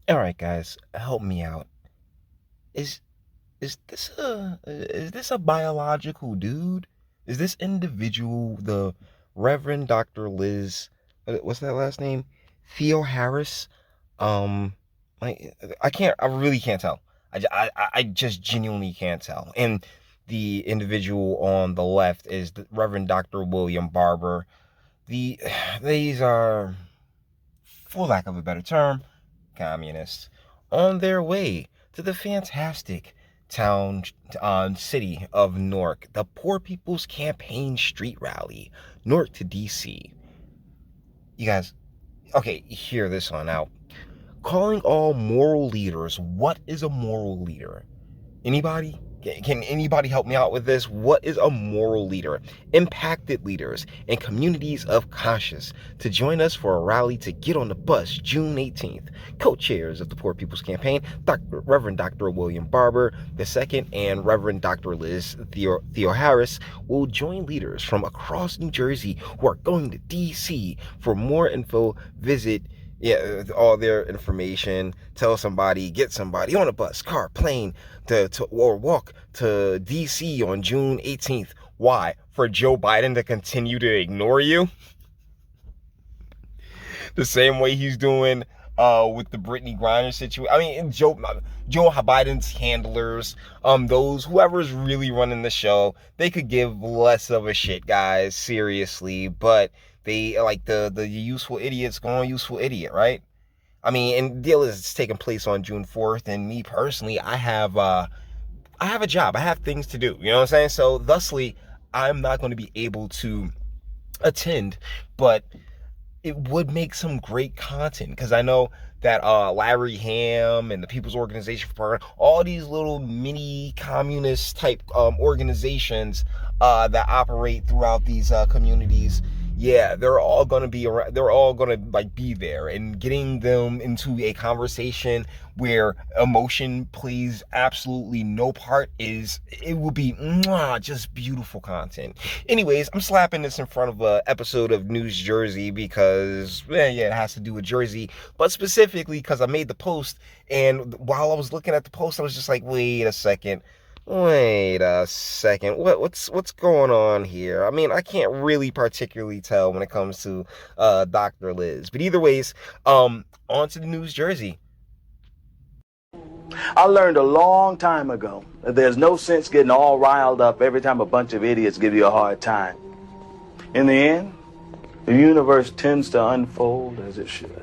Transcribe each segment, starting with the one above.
All right, guys, help me out. Is is this a biological dude? Is this individual the Reverend Dr. Liz? What's that last name? Theo Harris. Um, I really can't tell. I just genuinely can't tell. And the individual on the left is the Reverend Dr. William Barber. The these are, for lack of a better term, communists on their way to the fantastic town city of Newark, the Poor People's Campaign Street Rally, Newark to DC. You guys, okay, hear this one out. Calling all moral leaders. What is a moral leader? Anybody? Can anybody help me out with this? What is a moral leader? Impacted leaders and communities of conscience to join us for a rally to get on the bus June 18th. Co-chairs of the Poor People's Campaign, Reverend Dr. William Barber II and Reverend Dr. Liz Theo Harris, will join leaders from across New Jersey who are going to DC. For more info, visit all their information. Tell somebody, get somebody on a bus, car, plane, or walk to DC on June 18th. Why? For Joe Biden to continue to ignore you? The same way he's doing with the Brittany Griner situation. I mean, Joe Biden's handlers, those whoever's really running the show, they could give less of a shit, guys. Seriously, but they like the useful idiots going useful idiot, right? I mean, and the deal is it's taking place on June 4th, and me personally, I have a job, I have things to do. You know what I'm saying? So, thusly, I'm not going to be able to attend, but it would make some great content because I know that Larry Ham and the People's Organization for Progress, all these little mini communist type organizations that operate throughout these communities, yeah, they're all gonna be around, they're all gonna like be there, and getting them into a conversation where emotion plays absolutely no part it will be just beautiful content. Anyways, I'm slapping this in front of a episode of News Jersey because it has to do with Jersey, but specifically because I made the post, and while I was looking at the post, I was just like, wait a second. What's going on here? I mean, I can't really particularly tell when it comes to Dr. Liz. But either ways, on to the News Jersey. I learned a long time ago that there's no sense getting all riled up every time a bunch of idiots give you a hard time. In the end, the universe tends to unfold as it should.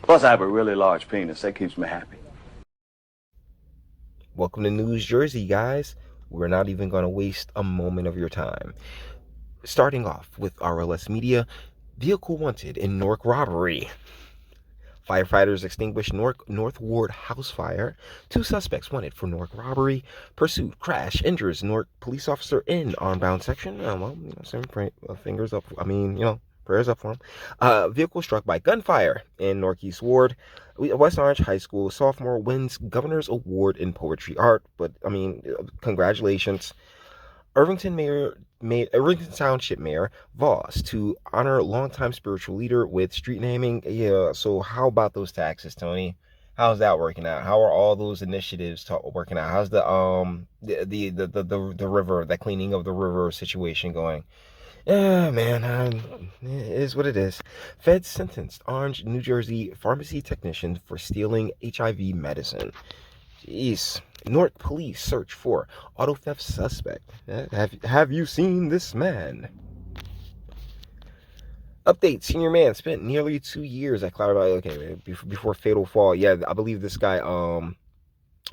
Plus, I have a really large penis. That keeps me happy. Welcome to News Jersey, guys. We're not even going to waste a moment of your time. Starting off with RLS Media, vehicle wanted in Newark robbery. Firefighters extinguished North Ward house fire. 2 suspects wanted for Newark robbery. Pursuit crash injures Newark police officer in armbound section. Fingers up. Prayers up for him. Vehicle struck by gunfire in Northeast Ward. West Orange High School sophomore wins governor's award in poetry art. But congratulations. Irvington Township Mayor Voss to honor longtime spiritual leader with street naming. Yeah, so how about those taxes, Tony? How's that working out? How are all those initiatives working out? How's the river, that cleaning of the river situation going? Yeah, man, it is what it is. Feds sentenced Orange, New Jersey pharmacy technician for stealing HIV medicine. Jeez. Newark police search for auto theft suspect. Have you seen this man? Update: senior man spent nearly 2 years at Clara Valley. Okay, before fatal fall. Yeah, I believe this guy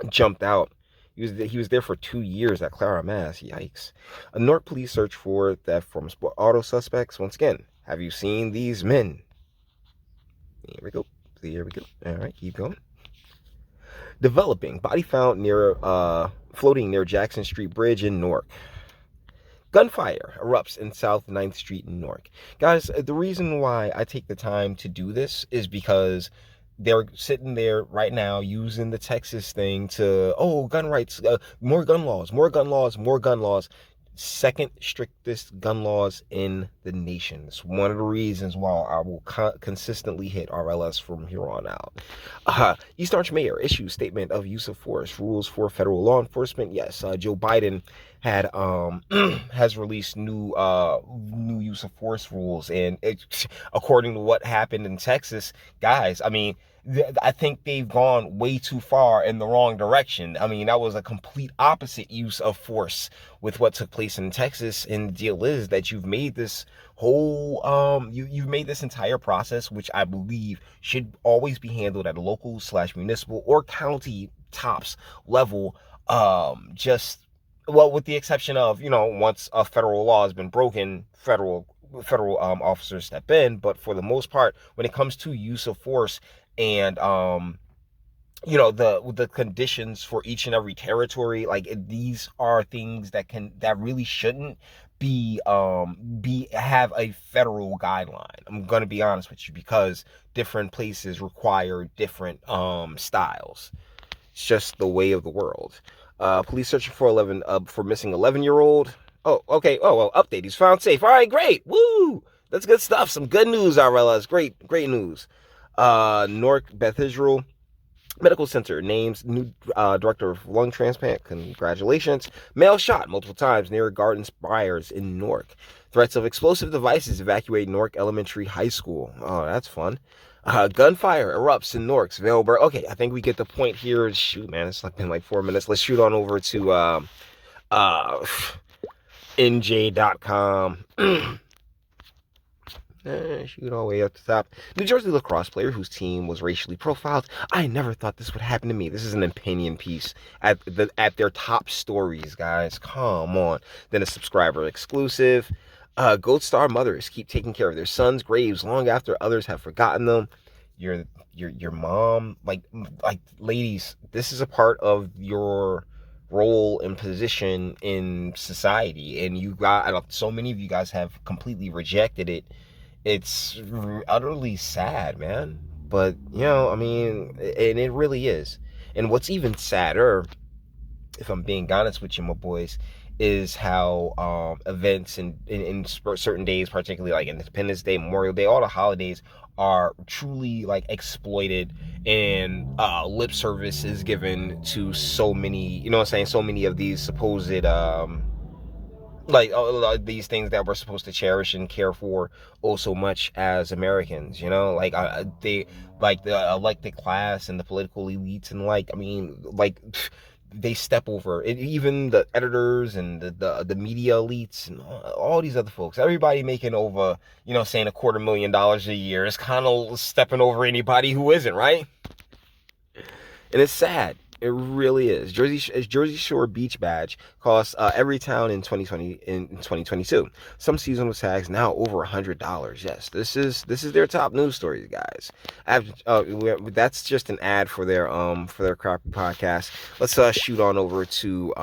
jumped out. He was there for 2 years at Clara, Mass. Yikes. A Newark police search for theft from auto suspects. Once again, have you seen these men? Here we go. All right, keep going. Developing body found near floating near Jackson Street Bridge in Newark. Gunfire erupts in South 9th Street in Newark. Guys, the reason why I take the time to do this is because they're sitting there right now using the Texas thing to, gun rights, more gun laws, more gun laws, more gun laws. second strictest gun laws in the nation. It's one of the reasons why I will consistently hit RLS from here on out. East Orange mayor issues statement of use of force rules for federal law enforcement. Yes, Joe Biden had has released new use of force rules, and according to what happened in Texas, guys, I mean, I think they've gone way too far in the wrong direction. I mean, that was a complete opposite use of force with what took place in Texas. And the deal is that you've made this whole you've made this entire process, which I believe should always be handled at a local slash municipal or county tops level. Just well, with the exception of, once a federal law has been broken, federal officers step in. But for the most part, when it comes to use of force and the conditions for each and every territory, like these are things that really shouldn't be have a federal guideline. I'm gonna be honest with you, because different places require different styles. It's just the way of the world. Police searching for missing 11-year-old. Oh, okay. Oh, well, update. He's found safe. All right, great. Woo! That's good stuff. Some good news, I realize. Great news. Newark Beth Israel Medical Center names new director of lung transplant. Congratulations. Male shot multiple times near Garden Spires in Newark. Threats of explosive devices evacuate Newark Elementary High School. Oh, that's fun. Gunfire erupts in Newark's Vailburg. Okay, I think we get the point here. Shoot, man, it's been like 4 minutes. Let's shoot on over to uh, NJ.com. Shoot all the way up the top. New Jersey lacrosse player whose team was racially profiled. I never thought this would happen to me. This is an opinion piece at their top stories, guys. Come on. Then a subscriber exclusive. Gold Star mothers keep taking care of their sons' graves long after others have forgotten them. Your mom, like ladies, this is a part of your role and position in society, and so many of you guys have completely rejected it. It's utterly sad, man. But, I mean, and it really is. And what's even sadder, if I'm being honest with you, my boys, is how events in certain days, particularly like Independence Day, Memorial Day, all the holidays are truly like exploited, and lip service is given to so many, you know what I'm saying, so many of these supposed these things that we're supposed to cherish and care for oh so much as Americans, like they like the elected class and the political elites, and I mean, they step over it, even the editors and the media elites and all these other folks. Everybody making over, saying $250,000 a year is kind of stepping over anybody who isn't, right? And it's sad. It really is. Jersey Shore Beach badge costs every town in 2022. Some seasonal tags now over $100. Yes, this is their top news stories, guys. That's just an ad for their crappy podcast. Let's shoot on over to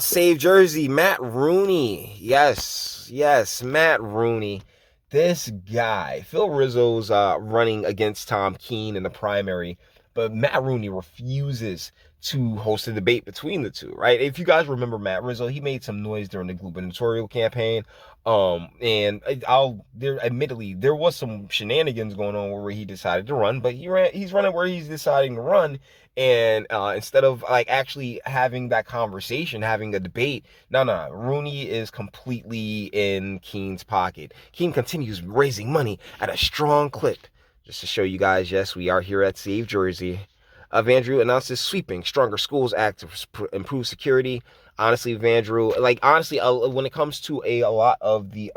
Save Jersey. Matt Rooney. Yes, Matt Rooney. This guy, Phil Rizzo's running against Tom Keene in the primary, but Matt Rooney refuses to host a debate between the two, right? If you guys remember Matt Rizzo, he made some noise during the gubernatorial campaign. And admittedly, there was some shenanigans going on where he decided to run, but he's running where he's deciding to run. And instead of like actually having that conversation, having a debate, no, Rooney is completely in Keene's pocket. Keene continues raising money at a strong clip. Just to show you guys, yes, we are here at Save Jersey. Vandrew announces sweeping Stronger Schools Act to improve security. Honestly, Vandrew, when it comes to a lot of the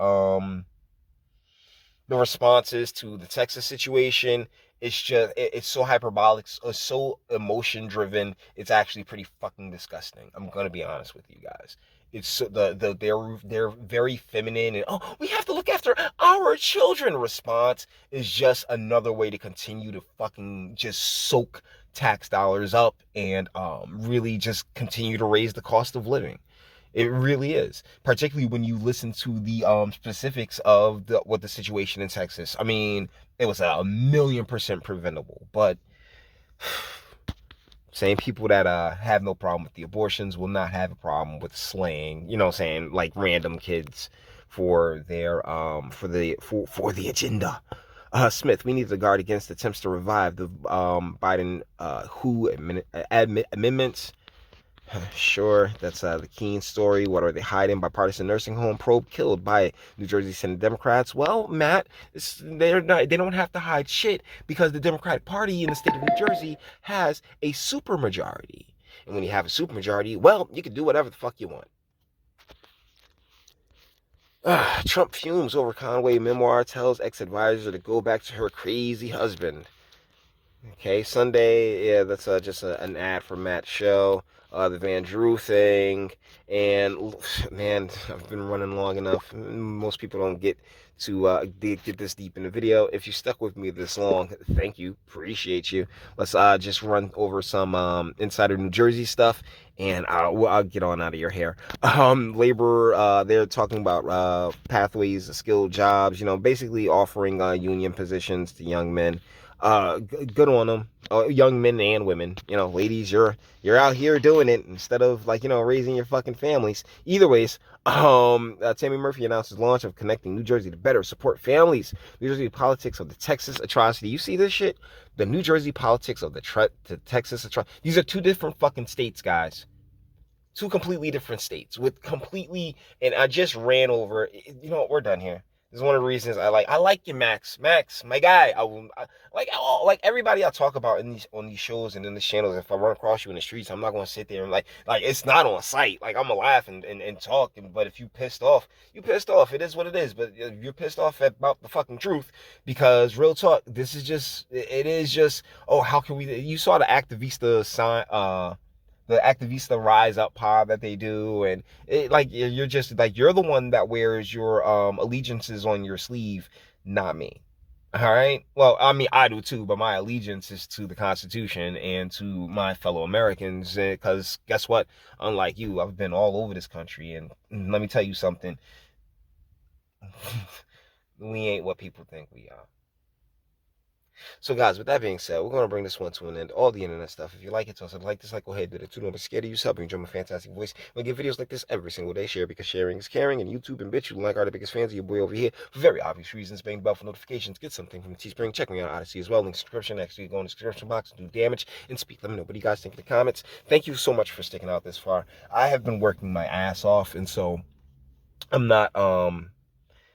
responses to the Texas situation, it's so hyperbolic, it's so emotion driven. It's actually pretty fucking disgusting. I'm gonna be honest with you guys. It's so, they're very feminine, and oh, we have to look after our children. Response is just another way to continue to fucking just soak tax dollars up and really just continue to raise the cost of living. It really is, particularly when you listen to the specifics of what the situation in Texas. I mean, it was 1,000,000% preventable, but Same people that have no problem with the abortions will not have a problem with slaying, you know what I'm saying, like random kids for their for the agenda. Smith, we need to guard against attempts to revive the Biden amendments. Sure, that's the Keene story. What are they hiding? Bipartisan nursing home probe killed by New Jersey Senate Democrats. Well, Matt, they're not. They don't have to hide shit because the Democratic Party in the state of New Jersey has a supermajority. And when you have a supermajority, well, you can do whatever the fuck you want. Trump fumes over Conway memoir, tells ex-advisor to go back to her crazy husband. Okay, Sunday, yeah, that's just an ad for Matt's show, the Van Drew thing, and man, I've been running long enough. Most people don't get to get this deep in the video. If you stuck with me this long, thank you, appreciate you. Let's just run over some Insider New Jersey stuff, and I'll get on out of your hair. Labor, they're talking about pathways, skilled jobs, you know, basically offering union positions to young men. Good on them, young men and women. You know, ladies, you're out here doing it instead of like, you know, raising your fucking families. Either ways, Tammy Murphy announces launch of Connecting New Jersey to Better Support Families. New Jersey politics of the Texas atrocity. You see this shit? The New Jersey politics of the Texas atrocity. These are two different fucking states, guys. Two completely different states with completely. And I just ran over. You know what? We're done here. This is one of the reasons I like you, Max. Max, my guy. Like everybody I talk about in these on these shows and in these channels. If I run across you in the streets, I'm not gonna sit there and like it's not on site. Like I'm gonna laugh and talk. But if you pissed off, you pissed off. It is what it is. But you're pissed off about the fucking truth because real talk. This is just it is just. Oh, how can we? You saw the activista sign. The activista rise up pod that they do, and it, like you're just like you're the one that wears your allegiances on your sleeve, not me. All right, well, I mean I do too, but my allegiance is to the Constitution and to my fellow Americans, because guess what, unlike you, I've been all over this country, and let me tell you something. We ain't what people think we are. So, guys, with that being said, we're going to bring this one to an end. All the internet stuff. If you like it, so like this, like, go ahead, do it. Too, don't be scared of yourself. Enjoy my fantastic voice. We get videos like this every single day. Share because sharing is caring. And YouTube and Bitchute, like, are the biggest fans of your boy over here. For very obvious reasons. Bang the bell for notifications. Get something from Teespring. Check me out on Odyssey as well. Link subscription. Actually, go in the description box and do damage and speak. Let me know what you guys think in the comments. Thank you so much for sticking out this far. I have been working my ass off, and so I'm not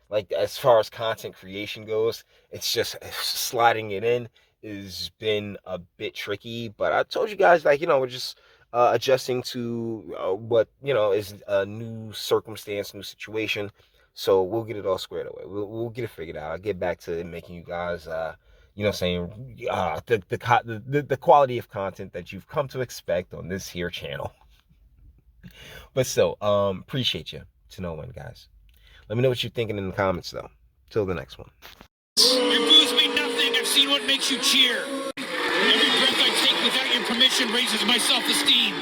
like as far as content creation goes, it's just sliding it in has been a bit tricky. But I told you guys, like, you know, we're just adjusting to what, you know, is a new circumstance, new situation. So we'll get it all squared away. We'll get it figured out. I'll get back to making you guys you know, saying the quality of content that you've come to expect on this here channel. But still, appreciate you to no one, guys. Let me know what you're thinking in the comments, though. Till the next one. Your booze mean nothing. I've seen what makes you cheer. Every breath I take without your permission raises my self-esteem.